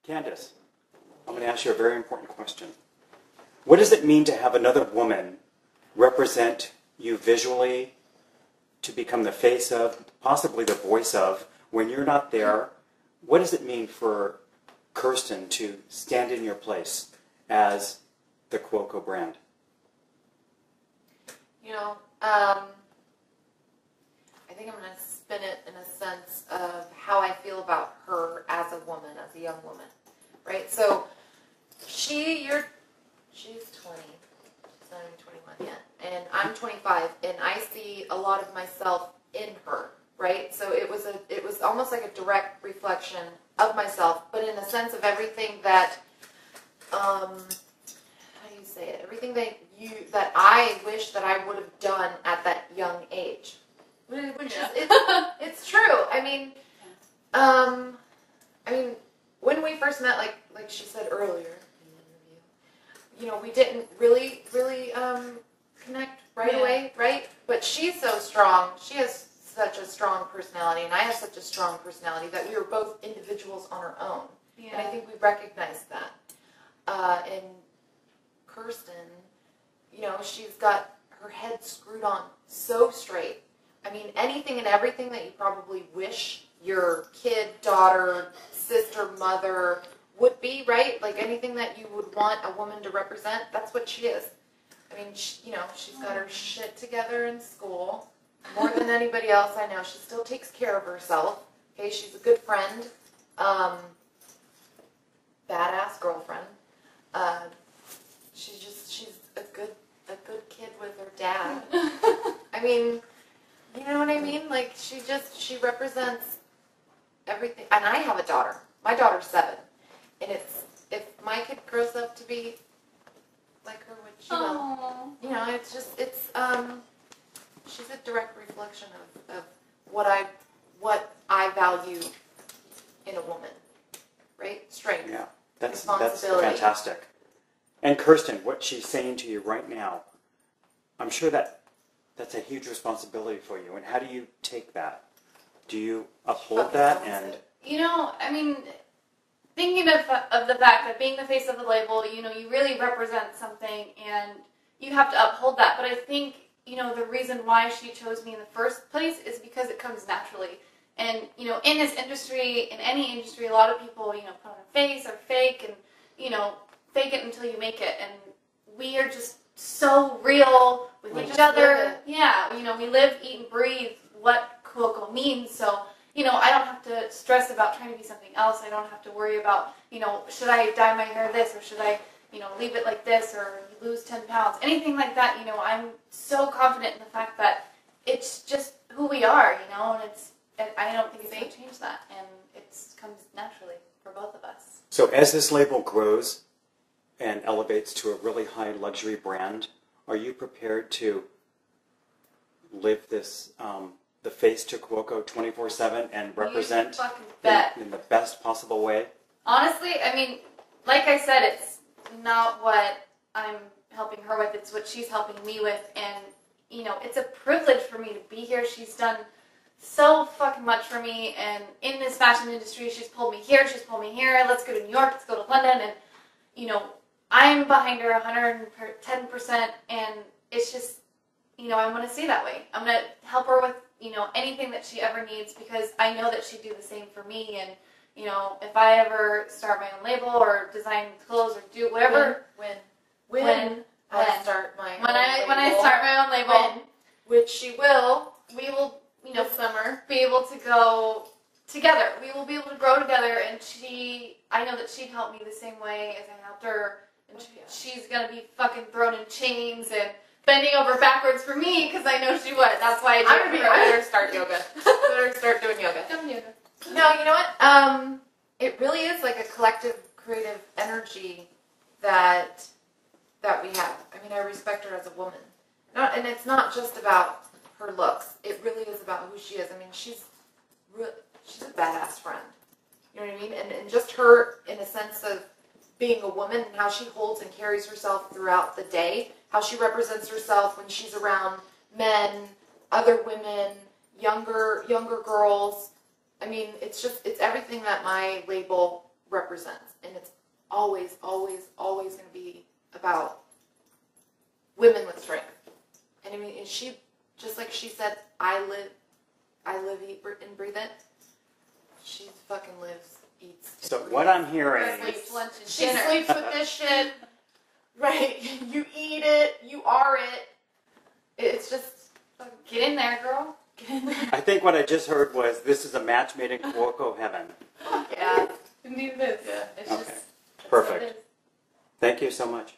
Candice, I'm going to ask you a very important question. What does it mean to have another woman represent you visually, to become the face of, possibly the voice of, when you're not there? What does it mean for Kerstyn to stand in your place as the CCuoco brand? You know, I think I'm going to spin it in a sense of how I feel about her as a woman, as a young woman, right? So she's 20, she's not even 21 yet, and I'm 25, and I see a lot of myself in her, right? So it was almost like a direct reflection of myself, but in a sense of everything that, how do you say it? Everything that I wish that I would have done at that young age. Which is, it's true. I mean, when we first met, like she said earlier in the interview, you know, we didn't really connect right away, right? But she's so strong. She has such a strong personality, and I have such a strong personality that we were both individuals on our own. Yeah. And I think we recognized that. And Kerstyn, you know, she's got her head screwed on so straight. I mean, anything and everything that you probably wish your kid, daughter, sister, mother would be, right? Like anything that you would want a woman to represent, that's what she is. I mean, you know, she's got her shit together in school more than anybody else I know. She still takes care of herself. Okay, she's a good friend, badass girlfriend. She's a good kid with her dad. I mean, you know what I mean? Like, she represents everything. And I have a daughter. My daughter's 7. And if my kid grows up to be like her, which she will, you know, she's a direct reflection of what I value in a woman, right? Strength. Yeah, that's responsibility. Fantastic. And Kerstyn, what she's saying to you right now, I'm sure that's a huge responsibility for you. And how do you take that? Do you uphold that? And you know, I mean, thinking of the fact that being the face of the label, you know, you really represent something, and you have to uphold that. But I think, you know, the reason why she chose me in the first place is because it comes naturally. And, you know, in this industry, in any industry, a lot of people, you know, put on a face or fake, and, you know, fake it until you make it. And we are just so real with each other. Yeah, you know, we live, eat, and breathe what CCuoco means. So, you know, I don't have to stress about trying to be something else. I don't have to worry about, you know, should I dye my hair this, or should I, you know, leave it like this, or lose 10 pounds, anything like that. You know, I'm so confident in the fact that it's just who we are, you know, and I don't think it's going to change that, and it comes naturally for both of us. so as this label grows and elevates to a really high luxury brand, are you prepared to live this, the face to CCuoco 24/7 and represent in the best possible way? Honestly, I mean, like I said, it's not what I'm helping her with, it's what she's helping me with, and, you know, it's a privilege for me to be here. She's done so fucking much for me, and in this fashion industry, she's pulled me here, she's pulled me here, let's go to New York, let's go to London, and, you know, I'm behind her 110%, and it's just, you know, I want to see that way. I'm going to help her with, you know, anything that she ever needs, because I know that she'd do the same for me. And, you know, if I ever start my own label or design clothes or do whatever, when I start my own label, which she will, we will, you know, summer, be able to go together. We will be able to grow together, and I know that she'd help me the same way as I helped her. And she's going to be fucking thrown in chains and bending over backwards for me, because I know she would. That's why I better start yoga. Better start doing yoga. No, you know what? It really is like a collective creative energy that we have. I mean, I respect her as a woman. And it's not just about her looks. It really is about who she is. I mean, she's a badass friend. You know what I mean? And just her, in a sense of being a woman, and how she holds and carries herself throughout the day, how she represents herself when she's around men, other women, younger girls. I mean, it's everything that my label represents. always, always, always going to be about women with strength. And I mean, and she, just like she said, I live, eat, and breathe it. She fucking lives, eats. So what I'm hearing Sleeps, lunch, and She dinner. sleeps with this shit. Right. You eat it. You are it. It's just, Get in there, girl. Get in there. I think what I just heard was this is a match made in CCuoco heaven. yeah. Indeed it is. Yeah. It's Okay. just, that's Perfect. what it is. Thank you so much.